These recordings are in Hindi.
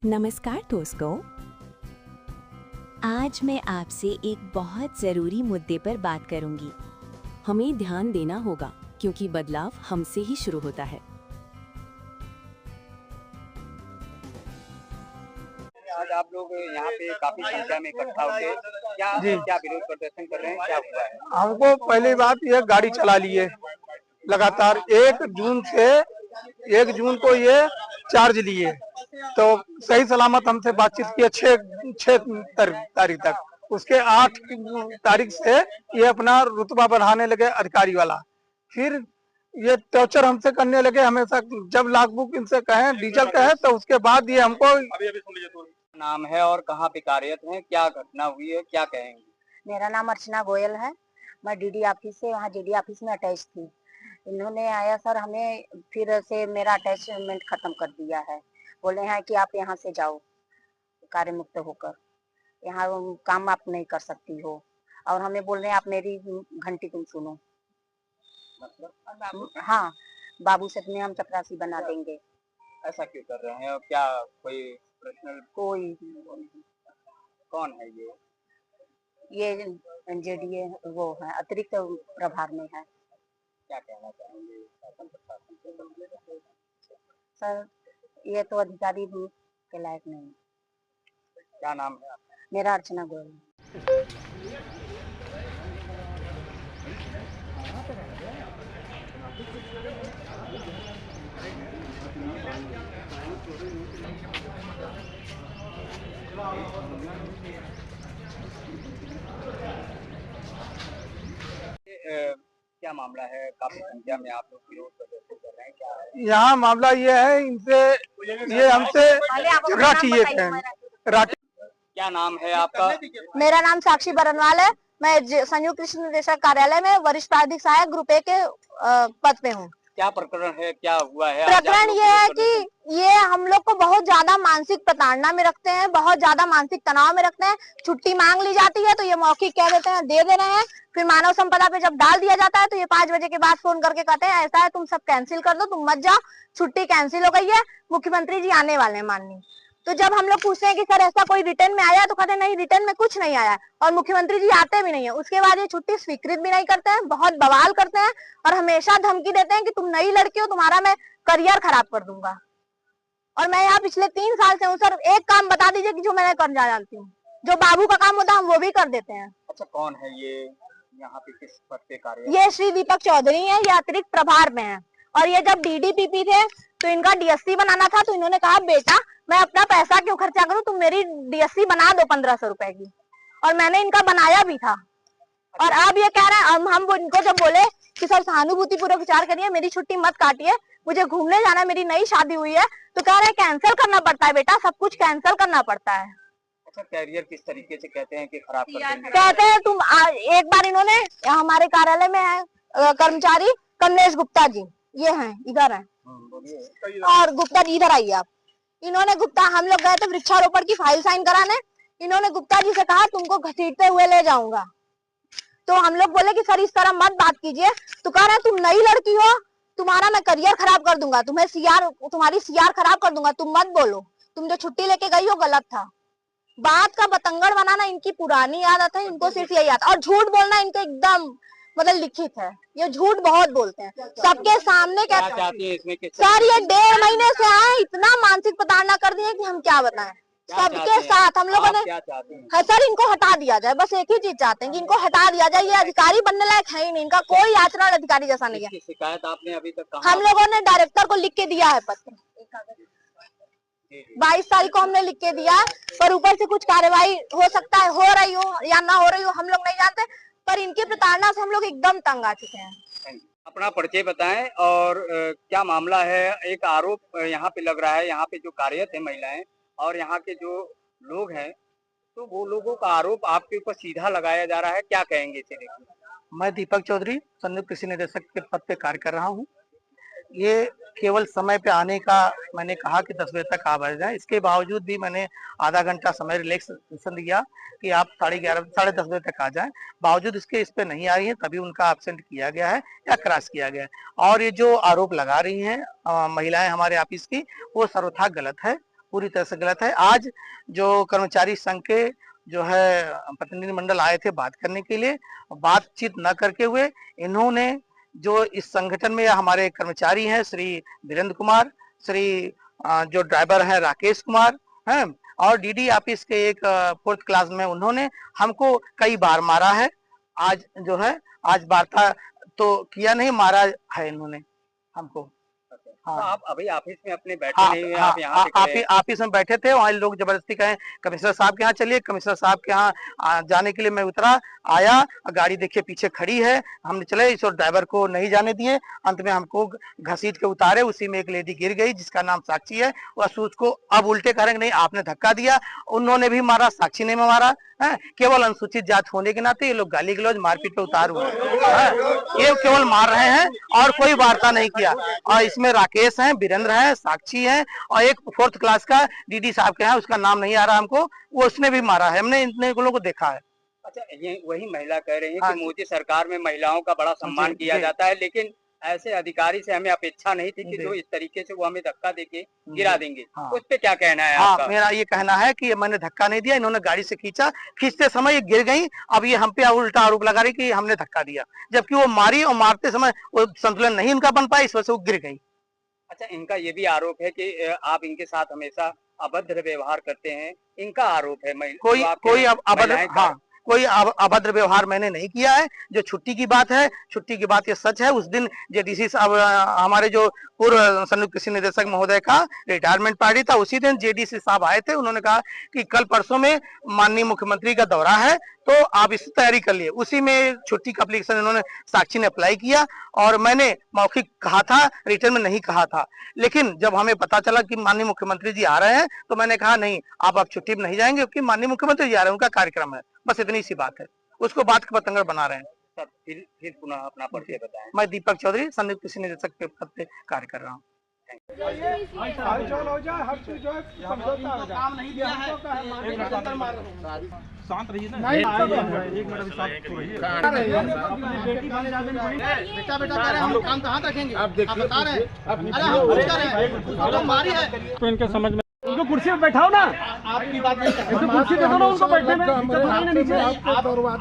नमस्कार दोस्तों, आज मैं आपसे एक बहुत ज़रूरी मुद्दे पर बात करूंगी। हमें ध्यान देना होगा क्योंकि बदलाव हमसे ही शुरू होता है। आज आप लोग यहाँ पे काफी संख्या में इकट्ठा होके क्या जी, क्या विरोध प्रदर्शन कर रहे हैं, क्या हुआ है? हमको पहली बात ये गाड़ी चला लिए लगातार 1 जून को ये चार्ज लिए, तो सही सलामत हमसे बातचीत किए छह तारीख तक। उसके 8 तारीख से ये अपना रुतबा बढ़ाने लगे अधिकारी वाला। फिर ये टॉर्चर हमसे करने लगे हमेशा। जब लाख बुक इनसे कहें डीजल कहे तो उसके बाद ये हमको नाम है और कहाँ पे कार्यरत हैं, क्या घटना हुई है, क्या कहेंगे? मेरा नाम अर्चना गोयल है। मैं डीडी ऑफिस से वहाँ जीडी ऑफिस में अटैच थी। इन्होंने आया सर, हमें फिर से मेरा अटैचमेंट खत्म कर दिया है। बोले हैं कि आप यहाँ से जाओ कार्य मुक्त होकर, यहाँ काम आप नहीं कर सकती हो। और हमें बोल रहे हैं आप मेरी घंटी तुम सुनो। मतलब हाँ, बाबू से तुम्हें हम चपरासी बना देंगे। ऐसा क्यों कर रहे हैं और क्या कोई पर्सनल कोई कौन है ये जेडीए वो है, अतिरिक्त प्रभार में है। क्या कहना चाहेंगे शासन प्रशासन को? सर ये तो अधिकारी भी के लायक नहीं। क्या नाम है आपका? मेरा अर्चना गोयल है। क्या मामला है, काफी संख्या में आप लोग विरोध प्रदर्शन कर रहे हैं, क्या है? यहाँ मामला ये है, इनसे ये हमसे झगड़ा किए थे। क्या नाम है आपका? मेरा नाम साक्षी बरनवाल है। मैं संयुक्त कृषि निदेशक कार्यालय में वरिष्ठ प्राधिक सहायक ग्रुप ए के पद पे हूँ। क्या प्रकरण है, क्या हुआ है? प्रकरण ये है कि ये हम लोग को बहुत ज्यादा मानसिक प्रताड़ना में रखते हैं, बहुत ज्यादा मानसिक तनाव में रखते हैं। छुट्टी मांग ली जाती है तो ये मौखिक कह देते हैं दे रहे हैं, फिर मानव संपदा पे जब डाल दिया जाता है तो ये 5 बजे के बाद फोन करके कहते हैं ऐसा है तुम सब कैंसिल कर दो, तुम मत जाओ, छुट्टी कैंसिल हो गई है, मुख्यमंत्री जी आने वाले हैं माननीय। तो जब हम लोग पूछते हैं कि सर ऐसा कोई रिटर्न में आया, तो कहते हैं नहीं रिटर्न में कुछ नहीं आया और मुख्यमंत्री जी आते भी नहीं है। उसके बाद ये छुट्टी स्वीकृत भी नहीं करते हैं, बहुत बवाल करते हैं और हमेशा धमकी देते हैं कि तुम नई लड़की हो, तुम्हारा मैं करियर खराब कर दूंगा। और मैं यहाँ पिछले 3 साल से हूँ सर। एक काम बता दीजिए कि जो मैं कर जानती हूँ, जो बाबू का काम होता है हम वो भी कर देते हैं। अच्छा, कौन है ये, यहाँ पे किस पद पे कार्य? ये श्री दीपक चौधरी है, ये अतिरिक्त प्रभार में है। और ये जब डीडीपीपी थे तो इनका डीएससी बनाना था, तो इन्होंने कहा बेटा मैं अपना पैसा क्यों खर्चा करूं, तुम मेरी डीएससी बना दो 1500 रुपए की। और मैंने इनका बनाया भी था। और अब ये कह रहे हैं, हम इनको जब बोले कि सर सहानुभूति पूर्वक विचार करिए, मेरी छुट्टी मत काटिए, मुझे घूमने जाना है, मेरी नई शादी हुई है, तो कह रहे हैं कैंसिल करना पड़ता है बेटा, सब कुछ कैंसिल करना पड़ता है। अच्छा, कैरियर किस तरीके से कहते हैं कि खराब कर देंगे? कहते हैं तुम एक बार इन्होंने हमारे कार्यालय में है कर्मचारी कमलेश गुप्ता जी, ये हैं इधर हैं, और गुप्ता जी इधर आइए आप। इन्होंने गुप्ता, हम लोग गए थे वृक्षारोपण की फाइल साइन कराने, इन्होंने गुप्ता जी से कहा तुमको घसीटते हुए ले जाऊंगा। तो हम लोग बोले कि सर इस तरह मत बात कीजिए। तो कह रहे हैं तुम नई लड़की हो, तुम्हारा मैं करियर खराब कर दूंगा, तुम्हारी सीआर खराब कर दूंगा, तुम मत बोलो, तुम जो छुट्टी लेके गई हो गलत था। बात का बतंगड़ बनाना इनकी पुरानी आदत है, इनको सिर्फ यही आता है। और झूठ बोलना इनके एकदम मतलब लिखित है, ये झूठ बहुत बोलते हैं सबके सामने। क्या चाहती है इसमें? सर ये 1.5 महीने से आए, इतना मानसिक प्रताड़ना कर दिए कि हम क्या बताएं। सबके साथ हम लोगों ने है सर, इनको हटा दिया जाए, बस एक ही चीज चाहते हैं कि इनको हटा दिया जाए। ये अधिकारी बनने लायक है ही नहीं, इनका कोई आचरण अधिकारी जैसा नहीं है। शिकायत आपने अभी तक कहाँ? हम लोगों ने डायरेक्टर को लिख के दिया है पत्र, 22 तारीख को हमने लिख के दिया, पर ऊपर से कुछ कार्रवाई हो सकता है हो रही हो या ना हो रही हो, हम लोग नहीं जानते, पर इनकी प्रताड़ना से हम लोग एकदम तंग आ चुके हैं। अपना परिचय बताएं और क्या मामला है? एक आरोप यहाँ पे लग रहा है, यहाँ पे जो कार्यरत है महिलाएं और यहाँ के जो लोग हैं, तो वो लोगों का आरोप आपके ऊपर सीधा लगाया जा रहा है, क्या कहेंगे इसे लेकर? मैं दीपक चौधरी संयुक्त कृषि निदेशक के पद पे कार्य कर रहा हूँ। ये केवल समय पे आने का मैंने कहा कि 10 बजे तक आ जाए, इसके बावजूद भी मैंने आधा घंटा समय रिलैक्सेशन दिया कि आप 11:30 साढ़े 10 बजे तक आ जाएं। बावजूद इसके इस पे नहीं आ रही है, तभी उनका एब्सेंट किया गया है या क्रॉस किया गया है। और ये जो आरोप लगा रही हैं महिलाएं हमारे ऑफिस की, वो सर्वथा गलत है पूरी तरह से गलत है। आज जो कर्मचारी संघ के जो है प्रतिनिधिमंडल आए थे बात करने के लिए, बातचीत न करके हुए इन्होंने जो इस संगठन में हमारे कर्मचारी हैं श्री वीरेंद्र कुमार, श्री जो ड्राइवर है राकेश कुमार हैं, और डीडी ऑफिस के एक 4th क्लास में उन्होंने हमको कई बार मारा है। आज जो है आज वार्ता तो किया नहीं, मारा है इन्होंने हमको। तो आप अभी ऑफिस में अपने बैठे हाँ, नहीं हुए, आप यहाँ पे खड़े हैं। ऑफिस में बैठे थे, वहाँ लोग जबरदस्ती कहे कमिश्नर साहब के यहाँ चलिए। कमिश्नर साहब के यहाँ जाने के लिए मैं उतरा, आया, गाड़ी देखिए पीछे खड़ी है, हमने चले इस और ड्राइवर को नहीं जाने दिए। अंत में हमको घसीट के उतारे, उसी में एक लेडी गिर गई जिसका नाम साक्षी है। वह उसको अब उल्टे कह रहे नहीं आपने धक्का दिया, उन्होंने भी मारा, साक्षी ने मारा है। केवल अनुसूचित जात होने के नाते ये लोग गाली गलौज मारपीट पे उतार हुए हैं, ये केवल मार रहे हैं और कोई वार्ता नहीं किया। और इसमें राकेश है, वीरेंद्र है, साक्षी है, और एक 4th क्लास का डीडी साहब के यहाँ उसका नाम नहीं आ रहा हमको, वो उसने भी मारा है, हमने इतने लोगों को देखा है। अच्छा, ये वही महिला कह रही है हाँ कि मोदी सरकार में महिलाओं का बड़ा सम्मान किया जाता है, लेकिन ऐसे अधिकारी से हमें अपेक्षा नहीं थी कि जो इस तरीके से वो हमें धक्का देके गिरा देंगे। हाँ। उस पे क्या कहना है हाँ, आपका? मेरा ये कहना है कि मैंने धक्का नहीं दिया, इन्होंने गाड़ी से खींचा, खींचते समय ये गिर गई। अब ये हम पे उल्टा आरोप लगा रही कि हमने धक्का दिया, जबकि वो मारी और मारते समय वो संतुलन नहीं उनका बन पाया, इस वजह से वो गिर गई। अच्छा, इनका ये भी आरोप है कि आप इनके साथ हमेशा अभद्र व्यवहार करते हैं, इनका आरोप है। कोई अभद्र व्यवहार मैंने नहीं किया है। जो छुट्टी की बात है, छुट्टी की बात ये सच है। उस दिन जेडीसी साहब हमारे जो पूर्व संयुक्त कृषि निदेशक महोदय का रिटायरमेंट पार्टी था, उसी दिन जेडीसी साहब आए थे। उन्होंने कहा कि कल परसों में माननीय मुख्यमंत्री का दौरा है तो आप इसकी तैयारी कर लिए। उसी में छुट्टी का एप्लीकेशन इन्होंने साक्षी ने अप्लाई किया और मैंने मौखिक कहा था, रिटर्न में नहीं कहा था। लेकिन जब हमें पता चला कि माननीय मुख्यमंत्री जी आ रहे हैं तो मैंने कहा नहीं, आप अब छुट्टी में नहीं जाएंगे क्योंकि माननीय मुख्यमंत्री जी आ रहे हैं, उनका कार्यक्रम है। बस इतनी सी बात है, उसको बात का पतंगर बना रहे हैं। सर, फिर पुनः अपना परिचय बताएं। मैं दीपक चौधरी संयुक्त कृषि निदेशक के पद पे कार्य कर रहा हूँ। शांत रहिए ना, एक मिनट शांत रहिए। बेटा हम लोग काम कहाँ रखेंगे? आप बता रहे हैं, अरे हम पूछ रहे हैं, तो मारी है तो इनके समझ में। उनको कुर्सी पे बैठाओ ना, आपकी बात नहीं कर रहे, कुर्सी पे दो ना उनको बैठने में।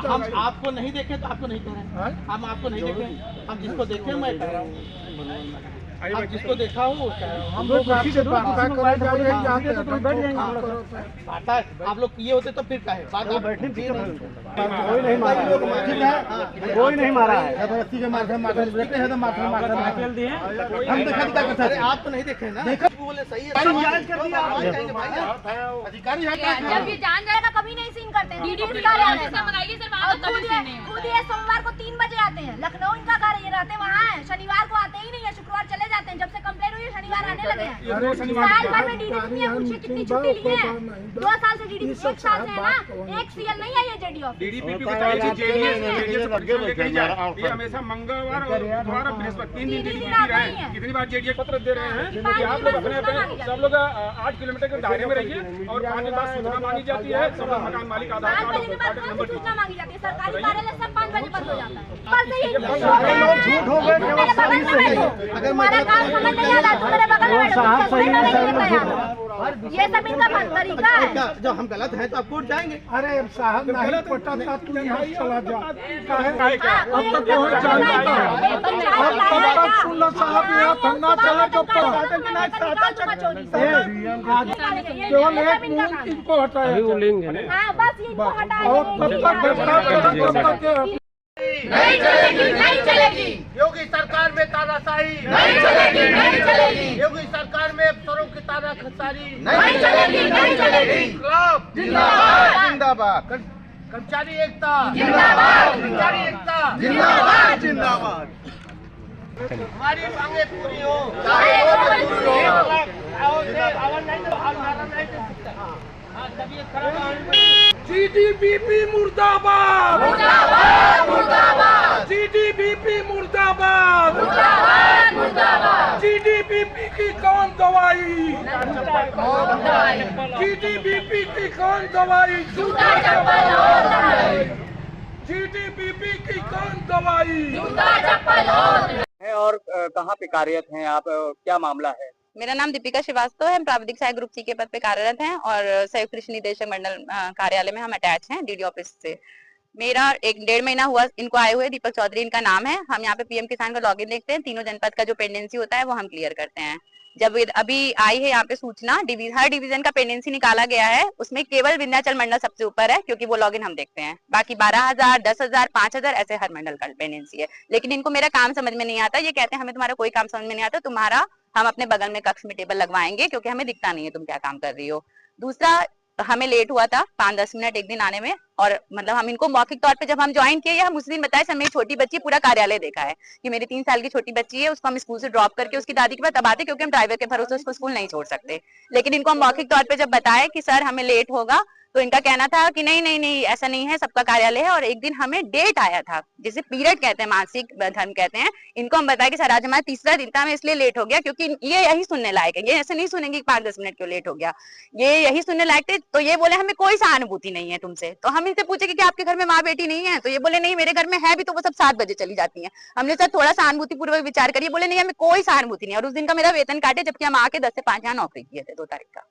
हम आपको नहीं देखे तो आपको नहीं कह रहे हैं, हम आपको नहीं देखे, हम जिसको देखे मैं कह रहा हूँ, आप जिसको देखा हो हम लोग कुर्सी से बैठ जाएंगे। आप लोग ये होते तो फिर क्या है बात? आप बैठे कोई नहीं मारा है, कोई नहीं मारा है, जबरदस्ती के माध्यम देते हैं तो माध्यम दिए हम देखा। आप तो नहीं देखे ना, देखा बोले सही है, अधिकारी जब ये जान जाएगा कभी नहीं सीन करते हैं। खुद ये सोमवार को 3 बजे आते हैं, लखनऊ इनका घर ये रहते वहाँ है, शनिवार को आते ही नहीं है, शुक्रवार चले जाते हैं। जब से कंप्लेन हुई है शनिवार आने लगे हैं। साल भर में डीडीपी पूछे कितनी छुट्टी ली है? 2 साल से डीडीपी 1 साल से है ना, एक सीएल नहीं है ये जेडी ऑफिस। डीडीपी ये हमेशा मंगलवार और बुधवार और बृहस्पति 3 दिन डीडीपी रहे हैं। कितनी बार जेडीए पत्र दे रहे हैं कि आप लोग अपने सब लोग 8 किलोमीटर के दायरे में रहिए और 5 दिन बाद सूचना मांगी जाती है। सब मकान मालिक आधार कार्ड सूचना मांगी जाती है, सरकारी कार्यालय सब 5 बजे बंद हो जाता है। झूठ हो गए, अगर हमारा काम समझ नहीं आता तो मेरे बगल में ये सब इनका तरीका है। जब हम गलत हैं तो आप कोर्ट जाएंगे। अरे साहब नहीं पता था, तू यहाँ चला जा। केवल एक मिनट इनको हटाया, नहीं चलेगी, नहीं चलेगी। योगी सरकार में तानाशाही नहीं चलेगी, नहीं चलेगी। योगी सरकार में अफसरों की तानाशाही नहीं चलेगी, नहीं चलेगी। इंकलाब जिंदाबाद, जिंदाबाद। कर्मचारी एकता जिंदाबाद, कर्मचारी एकता जिंदाबाद, जिंदाबाद। हमारी मांगे पूरी हो, चाहे वो मजबूरी हो। जीडीपी मुर्दाबाद, मुर्दाबाद, मुर्दाबाद, जीडीपी मुर्दाबाद, मुर्दाबाद, मुर्दाबाद। जीडीपी की कौन दवाई, जीडीपी की कौन दवाई, जूता चप्पल होता है, जीडीपी की कौन दवाई, जूता चप्पल होता है। और कहाँ पे कार्यरत हैं आप, क्या मामला है? मेरा नाम दीपिका श्रीवास्तव है। हम प्राविधिक सहायक ग्रुप सी के पद पे कार्यरत हैं और संयुक्त कृषि निदेशक मंडल कार्यालय में हम अटैच हैं डीडी ऑफिस से। मेरा 1-1.5 महीना हुआ इनको आए हुए। दीपक चौधरी इनका नाम है। हम यहाँ पे पीएम किसान का लॉगिन देखते हैं, तीनों जनपद का जो पेंडेंसी होता है वो हम क्लियर करते हैं। जब अभी आई है यहाँ पे सूचना, हर डिवीजन का पेंडेंसी निकाला गया है, उसमें केवल विंध्याचल मंडल सबसे ऊपर है क्योंकि वो लॉगिन हम देखते हैं। बाकी 12,000, 10,000, 5,000 ऐसे हर मंडल का पेंडेंसी है। लेकिन इनको मेरा काम समझ में नहीं आता। ये कहते हैं हमें तुम्हारा कोई काम समझ में नहीं आता, तुम्हारा हम अपने बगल में कक्ष में टेबल लगवाएंगे क्योंकि हमें दिखता नहीं है तुम क्या काम कर रही हो। दूसरा, हमें लेट हुआ था 5-10 मिनट एक दिन आने में, और मतलब हम इनको मौखिक तौर पे जब हम ज्वाइन किए, हम उस दिन बताए सर मेरी छोटी बच्ची पूरा कार्यालय देखा है कि मेरी 3 साल की छोटी बच्ची है, उसको हम स्कूल से ड्रॉप करके उसकी दादी के पास तब आते क्योंकि हम ड्राइवर के भरोसे उसको स्कूल नहीं छोड़ सकते। लेकिन इनको हम मौखिक तौर पे जब बताए कि सर हमें लेट होगा, तो इनका कहना था कि नहीं नहीं नहीं ऐसा नहीं है, सबका कार्यालय है। और एक दिन हमें डेट आया था जिसे पीरियड कहते हैं, मासिक धर्म कहते हैं, इनको हम बताया कि सर आज हमारा तीसरा दिन था, हमें इसलिए लेट हो गया क्योंकि ये यही सुनने लायक है। ये ऐसे नहीं सुनेंगे 5-10 मिनट क्यों लेट हो गया, ये यही सुनने लायक थे। तो ये बोले हमें कोई सहानुभूति नहीं है तुमसे। तो हम इनसे पूछे कि आपके घर में माँ बेटी नहीं है, तो ये बोले नहीं मेरे घर में है भी, तो वो सब 7 बजे चली जाती है। हमने सर थोड़ा सहानुभूति पूर्वक विचार करिए, बोले नहीं हमें कोई सहानुभूति नहीं है। और उस दिन का मेरा वेतन काटे जबकि हम आके 10 से 5 यहाँ नौकरी किए थे 2 तारीख का।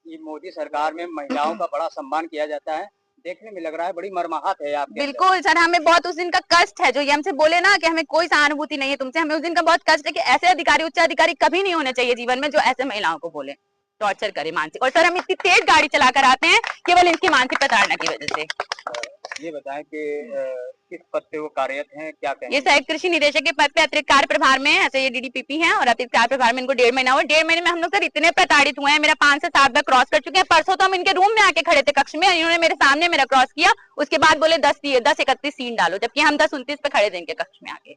ये मोदी सरकार में महिलाओं का बड़ा सम्मान किया जाता है, देखने में लग रहा है बड़ी मर्माहत है आपके। बिल्कुल सर, हमें बहुत उस दिन का कष्ट है जो ये हमसे बोले ना कि हमें कोई सहानुभूति नहीं है तुमसे। हमें उस दिन का बहुत कष्ट है कि ऐसे अधिकारी, उच्च अधिकारी कभी नहीं होने चाहिए जीवन में जो ऐसे महिलाओं को बोले, टॉर्चर करे मानसिक। और सर हम इतनी तेज गाड़ी चला कर आते हैं केवल इनकी मानसिक प्रताड़ना की वजह से। ये बताएं कि किस पद पे वो कार्यरत हैं, क्या कहेंगे? ये संयुक्त कृषि निदेशक के पद पे अतिरिक्त कार्य प्रभार में है। ऐसे ये डीडीपीपी हैं और अतिरिक्त कार्य प्रभार में इनको 1.5 महीना हुआ। 1.5 महीने में हम लोग सर इतने प्रताड़ित हुए हैं, मेरा 5 से 7 बार क्रॉस कर चुके हैं। परसों तो हम इनके रूम में आके खड़े थे कक्ष में, इन्होंने मेरे सामने मेरा क्रॉस किया, उसके बाद बोले 10-31 सीन डालो, जबकि हम 10-29 पे खड़े थे इनके कक्ष में आके।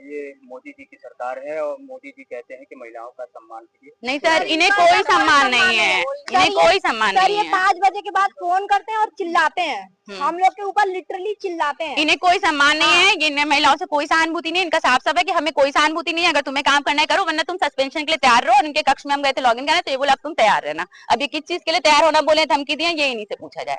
ये मोदी जी की सरकार है और मोदी जी कहते हैं कि महिलाओं का सम्मान कीजिए। नहीं सर, इन्हें कोई सम्मान नहीं है, इन्हें कोई सम्मान नहीं है। 5 बजे के बाद फोन करते हैं और चिल्लाते हैं, हम लोग के ऊपर लिटरली चिल्लाते हैं। इन्हें कोई सम्मान नहीं है, इन्हें महिलाओं से कोई सहानुभूति नहीं है। इनका साफ साफ है कि हमें कोई सहानुभूति नहीं है। अगर तुम्हें काम करना है करो, वरना तुम सस्पेंशन के लिए तैयार रहो। और इनके कक्ष में हम गए थे लॉगिन करने, तो ये बोला अब तुम तैयार रहना। अब ये किस चीज के लिए तैयार होना बोले, धमकी दिए, ये इन्हीं से पूछा जाए।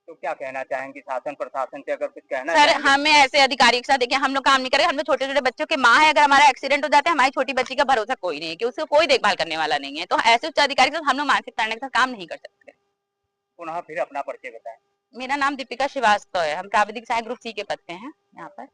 तो क्या कहना चाहेंगे शासन प्रशासन से, अगर कुछ कहना सर हमें ऐसे अधिकारी के साथ, देखिए हम लोग काम नहीं करेंगे। हम लोग छोटे छोटे बच्चों के माँ है, अगर हमारा एक्सीडेंट हो जाता है, हमारी छोटी बच्ची का भरोसा कोई नहीं है कि उसको कोई देखभाल करने वाला नहीं है। तो ऐसे उच्च अधिकारी के साथ हम लोग मानसिक ताड़ना के साथ काम नहीं कर सकते। पुनः फिर अपना परिचय बताएं। मेरा नाम दीपिका श्रीवास्तव है। हम प्राविधिक सहायक ग्रुप सी के पद पे हैं यहाँ पर।